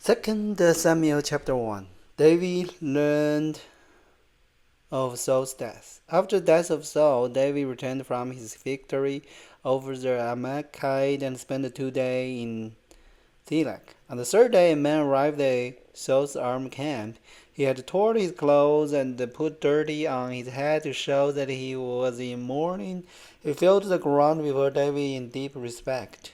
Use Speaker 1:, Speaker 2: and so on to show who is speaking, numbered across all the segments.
Speaker 1: Second Samuel chapter 1. David learned of Saul's death. After the death of Saul, David returned from his victory over the Amalekite and spent 2 days in Ziklag. On the third day, a man arrived at Saul's armed camp. He had torn his clothes and put dirt on his head to show that he was in mourning. He fell to the ground before David in deep respect.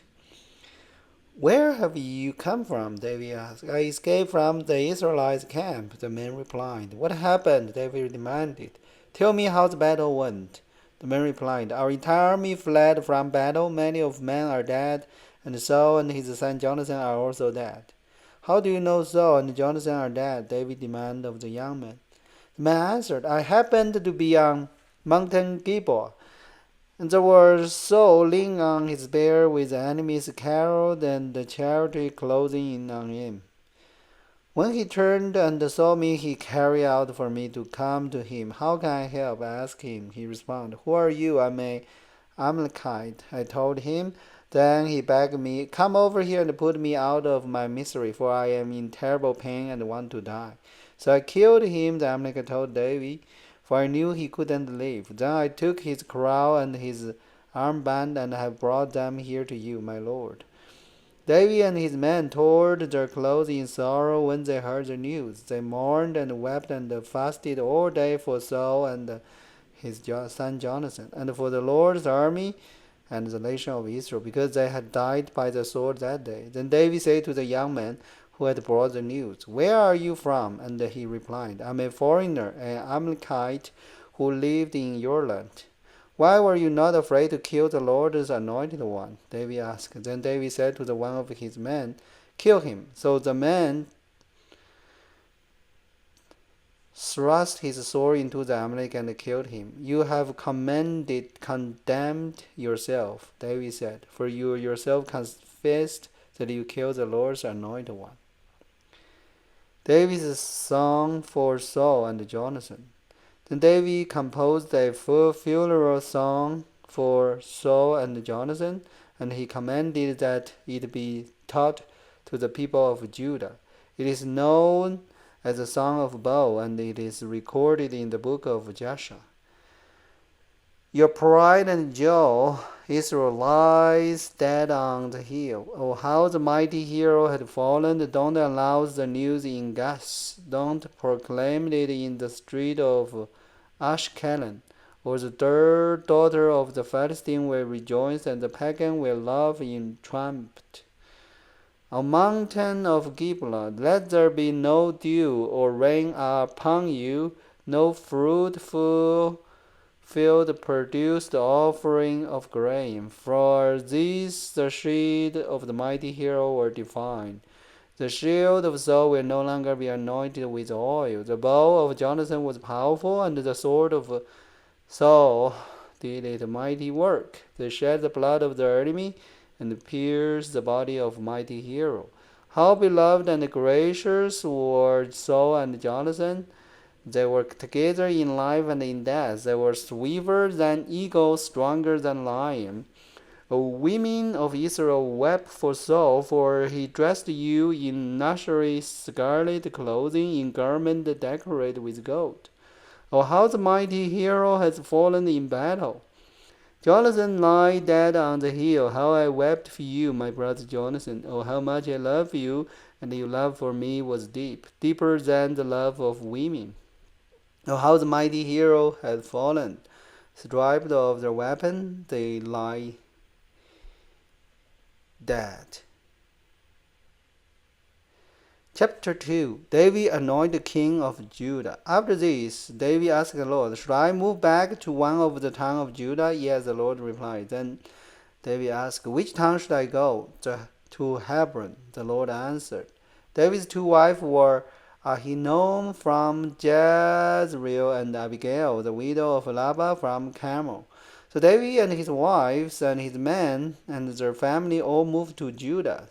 Speaker 1: "Where have you come from?" David asked. "I escaped from the Israelites' camp," the man replied. "What happened?" David demanded. "Tell me how the battle went." The man replied, "Our entire army fled from battle. Many of men are dead, and Saul and his son Jonathan are also dead." "How do you know Saul and Jonathan are dead?" David demanded of the young man. The man answered, "I happened to be on Mountain Gilboa, and there was Saul leaning on his spear with the enemy's cattle and the chariot closing in on him. When he turned and saw me, he carried out for me to come to him. 'How can I help?' I asked him. He responded, 'Who are you?' 'I'm an Amalekite,' I told him. Then he begged me, 'Come over here and put me out of my misery, for I am in terrible pain and want to die.' So I killed him," the Amalekite told David, "for I knew he couldn't live. Then I took his crown and his armband and have brought them here to you, my lord." David and his men tore their clothes in sorrow when they heard the news. They mourned and wept and fasted all day for Saul and his son Jonathan, and for the Lord's army and the nation of Israel, because they had died by the sword that day. Then David said to the young man who had brought the news, "Where are you from?" And he replied, "I'm a foreigner, an Amalekite who lived in your land." "Why were you not afraid to kill the Lord's anointed one?" David asked. Then David said to the one of his men, "Kill him." So the man thrust his sword into the Amalek and killed him. "You have condemned yourself," David said, "for you yourself confessed that you killed the Lord's anointed one." David's song for Saul and Jonathan. Then David composed a funeral song for Saul and Jonathan, and he commanded that it be taught to the people of Judah. It is known as the Song of Bow, and it is recorded in the book of Joshua. "Your pride and joy, Israel, lies dead on the hill. Oh, how the mighty hero had fallen! Don't announce the news in Gath. Don't proclaim it in the street of Ashkelon. Or the daughter of the Philistine will rejoice, and the pagan will laugh in triumph. O mountain of Gibeah, let there be no dew or rain upon you, no fruitful field produce the offering of grain. For these the shield of the mighty hero were defined. The shield of Saul will no longer be anointed with oil. The bow of Jonathan was powerful, and the sword of Saul did its mighty work. They shed the blood of the enemy and pierced the body of mighty hero. How beloved and gracious were Saul and Jonathan! They were together in life and in death. They were swifter than eagles, stronger than lions. O women of Israel, wept for Saul, for he dressed you in naturally scarlet clothing, in garment decorated with gold. Oh, how the mighty hero has fallen in battle! Jonathan lay dead on the hill. How I wept for you, my brother Jonathan. Oh, how much I love you, and your love for me was deep, deeper than the love of women. Oh, how the mighty hero had fallen! Stripped of their weapon, they lie dead. Chapter 2. David anointed king of Judah. After this, David asked the Lord, "Should I move back to one of the towns of Judah?" "Yes," the Lord replied. Then David asked, "Which town should I go?" "To Hebron," the Lord answered. David's two wives were Ahinoam from Jezreel and Abigail, the widow of Nabal from Carmel. So David and his wives and his men and their family all moved to Judah,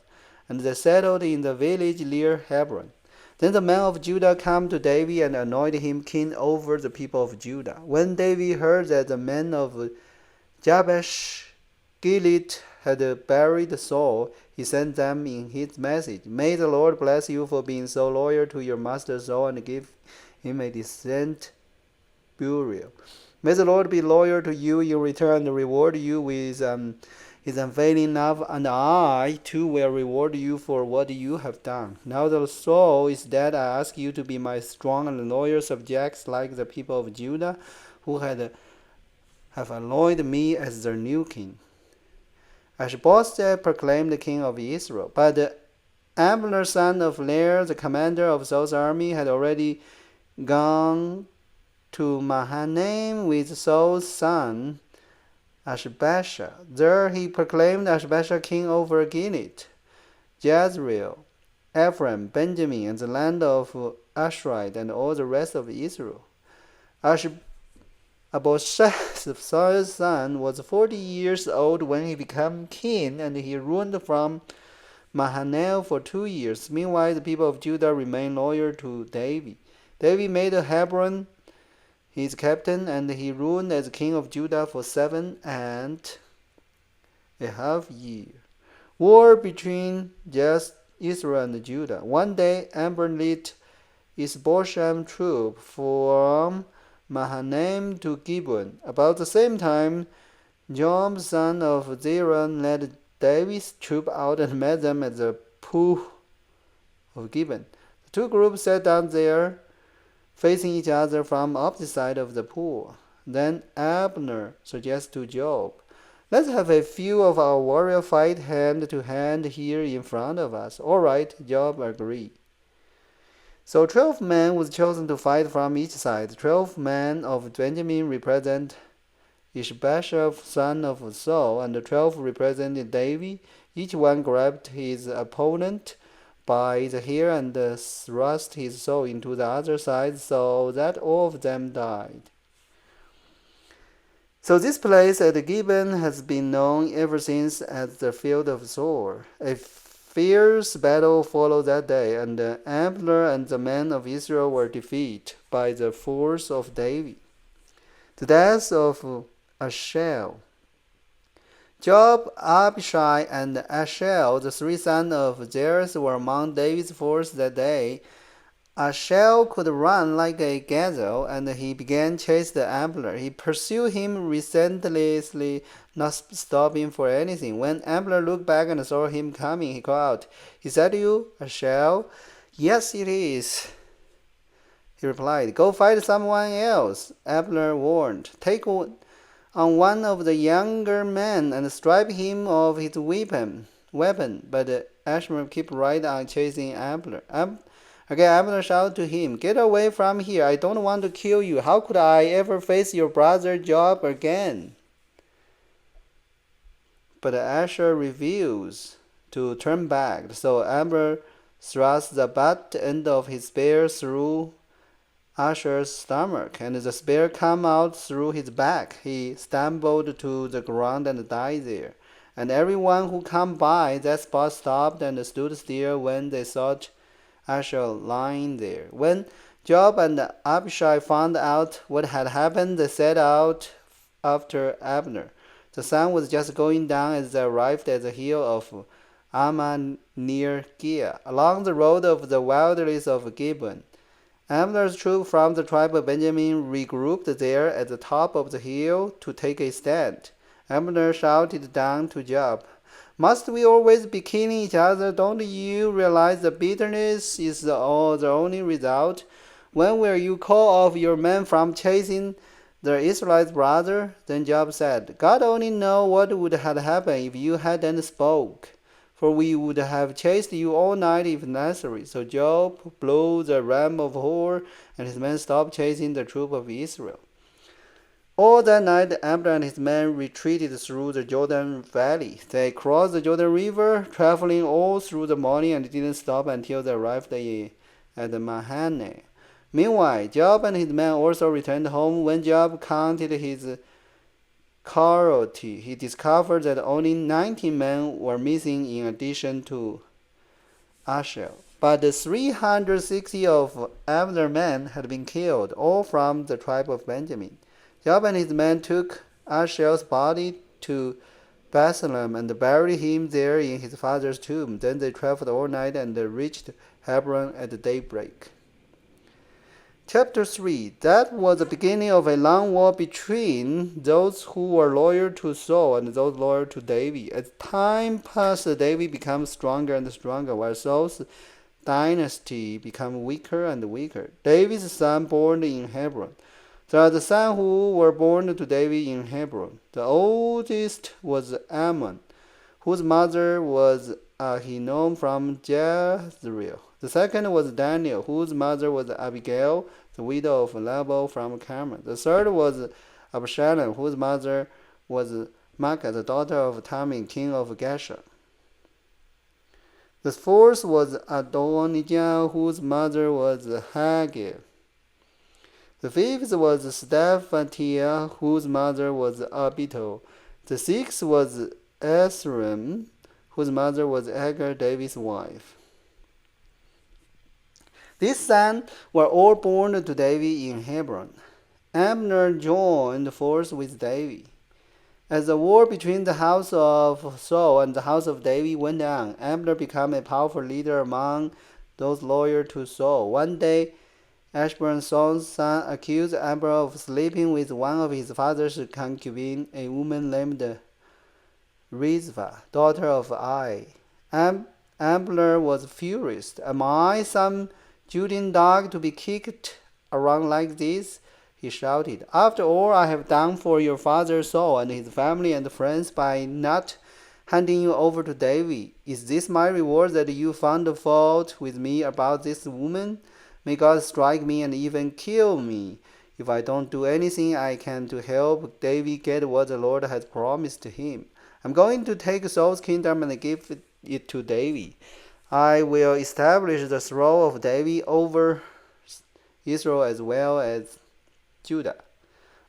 Speaker 1: and they settled in the village near Hebron. Then the men of Judah came to David and anointed him king over the people of Judah. When David heard that the men of Jabesh Gilead had buried Saul, he sent them in his message, "May the Lord bless you for being so loyal to your master Saul and give him a decent burial. May the Lord be loyal to you in return and reward you with his unfailing love, and I too will reward you for what you have done. Now that Saul is dead, I ask you to be my strong and loyal subjects like the people of Judah, who have anointed me as their new king." Ishbosheth proclaimed the king of Israel, but Abner, son of Ner, the commander of Saul's army, had already gone to Mahanaim with Saul's son Ashbashah. There he proclaimed Ashbashah king over Gilead, Jezreel, Ephraim, Benjamin, and the land of Ashrite, and all the rest of Israel. Ishbosheth, Saul's son, was 40 years old when he became king, and he ruled from Mahanaim for 2 years. Meanwhile, the people of Judah remained loyal to David. David made Hebron his captain, and he ruled as king of Judah for 7.5 years. War between Israel and Judah. One day, Abner led Ishbosheth's troop from Mahanaim to Gibeon. About the same time, Joab, son of Zeruiah, led David's troop out and met them at the pool of Gibeon. The two groups sat down there, facing each other from opposite sides of the pool. Then Abner suggested to Joab, "Let's have a few of our warriors fight hand to hand here in front of us." "All right," Joab agreed. So 12 men was chosen to fight from each side. 12 men of Benjamin represent Ishbosheth, son of Saul, and 12 represented David. Each one grabbed his opponent by the hair and thrust his soul into the other side, so that all of them died. So this place at Gibeon has been known ever since as the Field of Saul. A fierce battle followed that day, and Abner and the men of Israel were defeated by the force of David. The death of Asahel. Joab, Abishai, and Asahel, the 3 sons of Zeruiah, were among David's force that day. Asahel could run like a gazelle, and he began chasing Abner. He pursued him relentlessly, not stopping for anything. When Abner looked back and saw him coming, he called out, "Is that you, Asahel?" "Yes, it is," he replied. "Go fight someone else," Abner warned. "Take on one of the younger men and strip him of his weapon." But Ashmer kept right on chasing Abner. Abner shouted to him, "Get away from here. I don't want to kill you. How could I ever face your brother Joab again?" But Asher refused to turn back, so Abner thrust the butt end of his spear through Asher's stomach, and the spear came out through his back. He stumbled to the ground and died there. And everyone who came by that spot stopped and stood still when they saw Asher lying there. When Joab and Abishai found out what had happened, they set out after Abner. The sun was just going down as they arrived at the hill of Ammah near Giah, along the road of the wilderness of Gibeon. Abner's troop from the tribe of Benjamin regrouped there at the top of the hill to take a stand. Abner shouted down to Joab, "Must we always be killing each other? Don't you realize the bitterness is the only result? When will you call off your men from chasing the Israelites' brother?" Then Joab said, "God only knows what would have happened if you hadn't spoke, for we would have chased you all night if necessary." So Joab blew the ram of war, and his men stopped chasing the troop of Israel. All that night, Abner and his men retreated through the Jordan Valley. They crossed the Jordan River, traveling all through the morning, and didn't stop until they arrived at Mahanaim. Meanwhile, Joab and his men also returned home. When Joab counted his casualty, he discovered that only 19 men were missing in addition to Asahel. But 360 of Abner's men had been killed, all from the tribe of Benjamin. Joab and his men took Asahel's body to Bethlehem and buried him there in his father's tomb. Then they traveled all night and reached Hebron at daybreak. Chapter 3. That was the beginning of a long war between those who were loyal to Saul and those loyal to David. As time passed, David became stronger and stronger, while Saul's dynasty became weaker and weaker. David's son born in Hebron. There are the sons who were born to David in Hebron. The oldest was Ammon, whose mother was Ahinoam from Jezreel. The second was Daniel, whose mother was Abigail, the widow of Nabal from Carmel. The third was Absalom, whose mother was Maacah, the daughter of Talmai, king of Geshur. The fourth was Adonijah, whose mother was Haggith. The fifth was Stephatiah, whose mother was Abito. The sixth was Esrom, whose mother was Agar, David's wife. These sons were all born to David in Hebron. Abner joined forces with David. As the war between the house of Saul and the house of David went on, Abner became a powerful leader among those loyal to Saul. One day, Ashburn, Saul's son, accused Abner of sleeping with one of his father's concubines, a woman named Rizpah, daughter of Ai. Abner was furious. Am I some Judean dog to be kicked around like this? He shouted. After all I have done for your father Saul and his family and friends by not handing you over to David, is this my reward that you found fault with me about this woman? May God strike me and even kill me if I don't do anything I can to help David get what the Lord has promised him. I'm going to take Saul's kingdom and give it to David. I will establish the throne of David over Israel as well as Judah,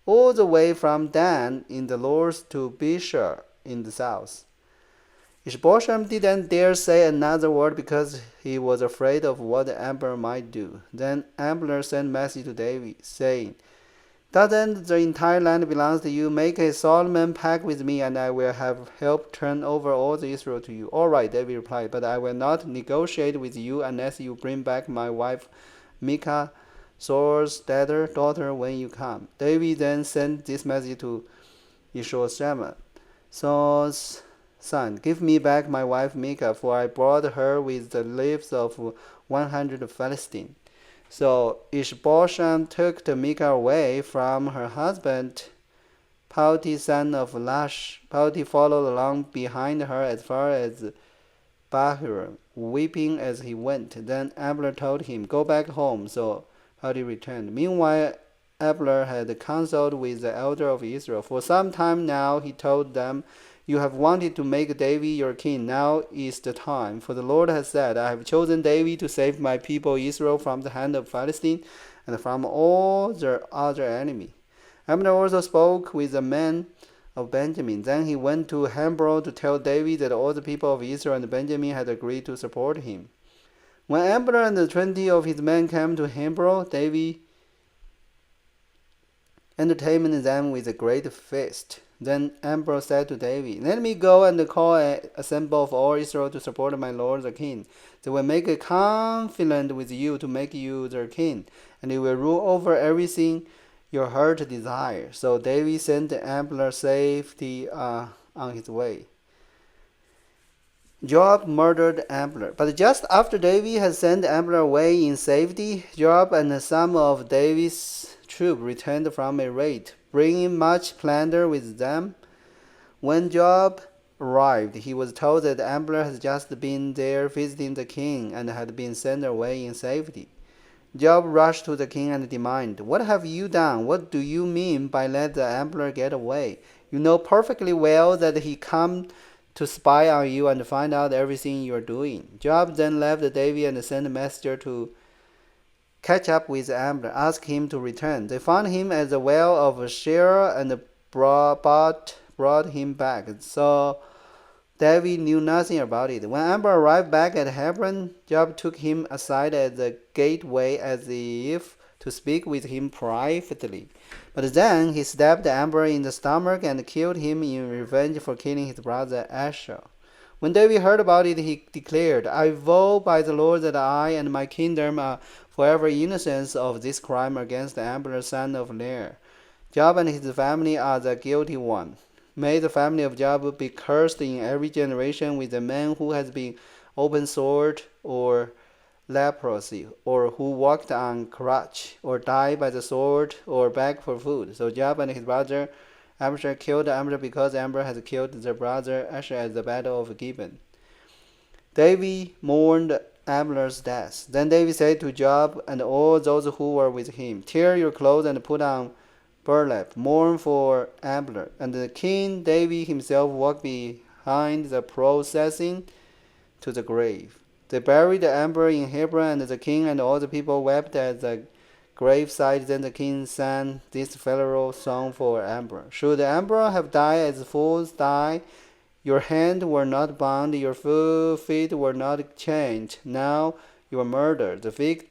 Speaker 1: all the way from Dan in the north to Beersheba in the south. Ishbosheth didn't dare say another word because he was afraid of what Abner might do. Then Abner sent a message to David, saying, Doesn't the entire land belong to you? Make a solemn pact with me, and I will have help turn over all the Israel to you. All right, David replied, but I will not negotiate with you unless you bring back my wife Michal, Saul's daughter, when you come. David then sent this message to Ishbosheth, Saul's son, give me back my wife Michal, for I brought her with the lives of 100 Philistines. So Ishbosheth took Michal away from her husband, Palti, son of Lash. Palti followed along behind her as far as Bahurim, weeping as he went. Then Abner told him, Go back home. So Palti returned. Meanwhile, Abner had counseled with the elder of Israel. For some time now, he told them, You have wanted to make David your king. Now is the time. For the Lord has said, I have chosen David to save my people Israel from the hand of Philistine and from all their other enemies. Abner also spoke with the men of Benjamin. Then he went to Hebron to tell David that all the people of Israel and Benjamin had agreed to support him. When Abner and 20 of his men came to Hebron, David entertained them with a great feast. Then Abner said to David, Let me go and call an assembly of all Israel to support my lord the king. They will make a covenant with you to make you their king, and you will rule over everything your heart desires. So David sent Abner safely on his way. Joab murdered Abner. But just after David had sent Abner away in safety, Joab and some of David's troops returned from a raid, bringing much plunder with them. When Joab arrived, he was told that Abner had just been there visiting the king and had been sent away in safety. Joab rushed to the king and demanded, What have you done? What do you mean by let the Abner get away? You know perfectly well that he came to spy on you and find out everything you are doing. Joab then left David and sent a messenger to catch up with Abner, ask him to return. They found him at the well of Shear and brought him back. So David knew nothing about it. When Abner arrived back at Hebron, Joab took him aside at the gateway as if to speak with him privately. But then he stabbed Amber in the stomach and killed him in revenge for killing his brother Asher. When David heard about it, he declared, I vow by the Lord that I and my kingdom are forever innocent of this crime against Amber, son of Ner. Joab and his family are the guilty one. May the family of Joab be cursed in every generation with a man who has been open sword or leprosy, or who walked on crutch, or died by the sword, or begged for food. So Joab and his brother Abishai killed Amber because Amber had killed their brother Asher at the battle of Gibeon. David mourned Abner's death. Then David said to Joab and all those who were with him, Tear your clothes and put on burlap, mourn for Abner. And the king David himself walked behind the procession to the grave. They buried Amber in Hebron, and the king and all the people wept at the graveside. Then the king sang this farewell song for Amber. Should Amber have died as fools die, your hands were not bound, your feet were not chained. Now you are murdered, the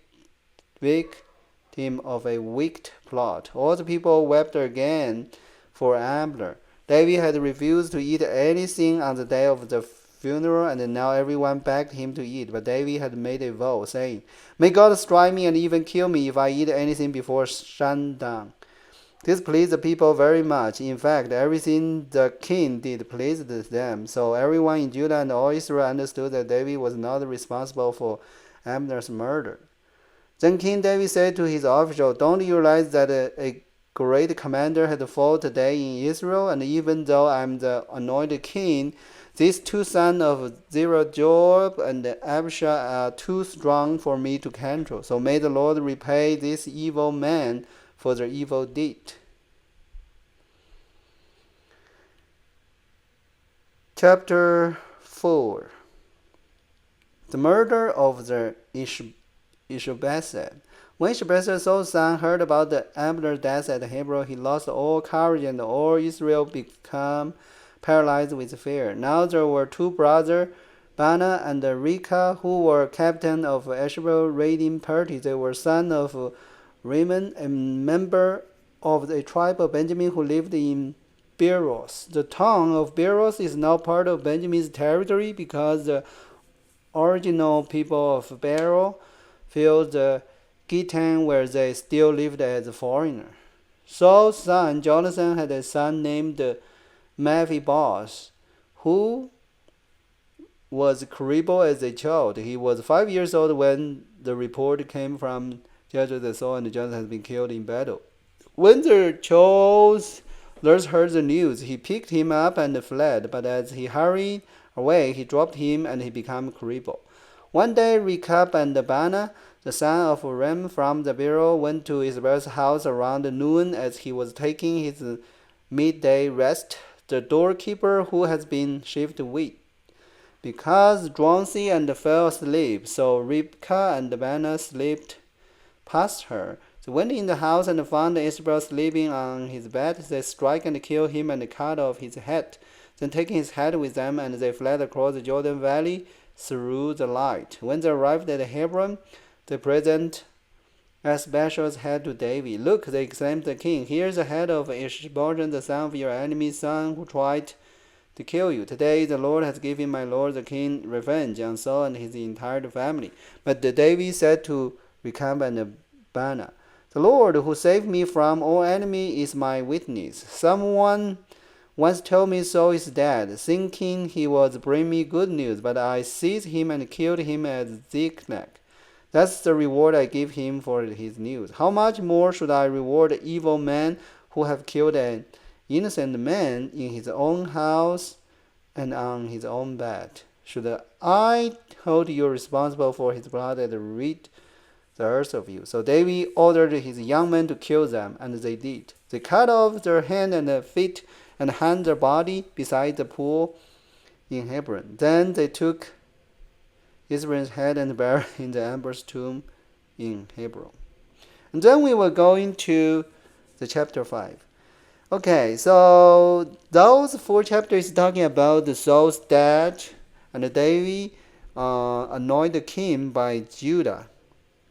Speaker 1: victim of a wicked plot. All the people wept again for Amber. David had refused to eat anything on the day of the funeral, and now everyone begged him to eat. But David had made a vow, saying, May God strike me and even kill me if I eat anything before sundown. This pleased the people very much. In fact, everything the king did pleased them. So everyone in Judah and all Israel understood that David was not responsible for Abner's murder. Then King David said to his official, Don't you realize that a great commander had fought today in Israel? And even though I am the anointed king, these two sons of Zerah, Joab and Abishai, are too strong for me to control. So may the Lord repay this evil man for their evil deed. Chapter 4. The murder of the Ishbosheth. When Ishbosheth, Saul's son, heard about the Abner's death at Hebron, he lost all courage, and all Israel became paralyzed with fear. Now there were two brothers, Bana and Rechah, who were captain of Ashbel raiding party. They were sons of Raymond, a member of the tribe of Benjamin who lived in Beeros. The town of Beeros is now part of Benjamin's territory because the original people of Beeros filled the Gittim where they still lived as foreigners. Saul's son Jonathan had a son named Mephibosheth, who was crippled as a child. He was 5 years old when the report came from Judges that Saul and Jonathan had been killed in battle. When the child's nurse heard the news, he picked him up and fled, but as he hurried away, he dropped him and he became crippled. One day, Rechab and Bana, the son of Ram from the bureau, went to Isabel's house around noon as he was taking his midday rest. The doorkeeper, who has been shifted weak, because drowsy and fell asleep, so Ribkah and Bana slipped past her. They went in the house and found Isabel sleeping on his bed. They struck and killed him and cut off his head. Then taking his head with them, and they fled across the Jordan Valley through the light. When they arrived at Hebron, they presented Ishbosheth's head to David. Look, they exclaimed the king, here is the head of Ishbosheth, the son of your enemy's son, who tried to kill you. Today the Lord has given my lord the king revenge on Saul and his entire family. But David said to Rechab and Bana, the Lord who saved me from all enemy is my witness. Someone once told me Saul is dead, thinking he was bringing me good news, but I seized him and killed him at Ziklag. That's the reward I give him for his news. How much more should I reward the evil man who have killed an innocent man in his own house and on his own bed? Should I hold you responsible for his blood and rid the earth of you? So David ordered his young men to kill them, and they did. They cut off their hands and feet and hung their body beside the pool in Hebron. Then they took Israel's head and buried in the Amber's tomb in Hebron. And then we will go into the chapter 5. Okay, so those 4 chapters talking about the Saul's death and David anointed king by Judah.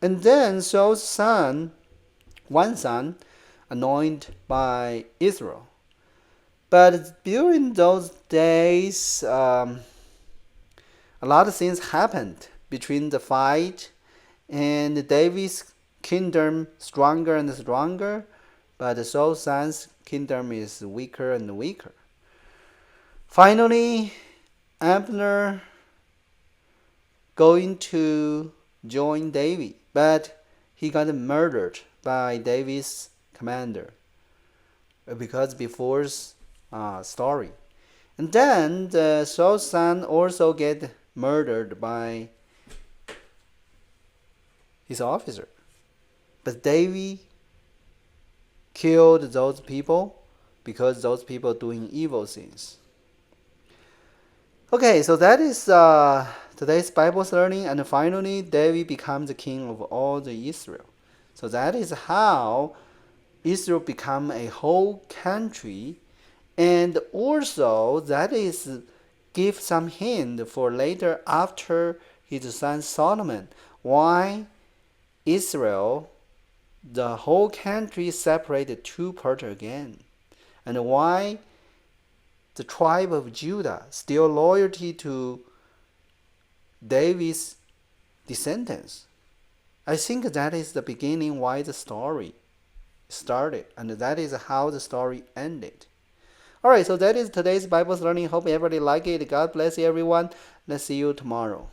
Speaker 1: And then Saul's son, one son, anointed by Israel. But during those days, a lot of things happened between the fight and David's kingdom stronger and stronger, but Saul's son's kingdom is weaker and weaker. Finally, Abner going to join David, but he got murdered by David's commander because before story. And then the Saul's son also get murdered by his officer. But David killed those people because those people doing evil things. Okay, so that is today's Bible learning, and finally David becomes the king of all the Israel. So that is how Israel become a whole country, and also that is give some hint for later after his son Solomon why Israel, the whole country separated two parts again, and why the tribe of Judah still loyalty to David's descendants. I think that is the beginning why the story started, and that is how the story ended. Alright, so that is today's Bible learning. Hope everybody like it. God bless you, everyone. Let's see you tomorrow.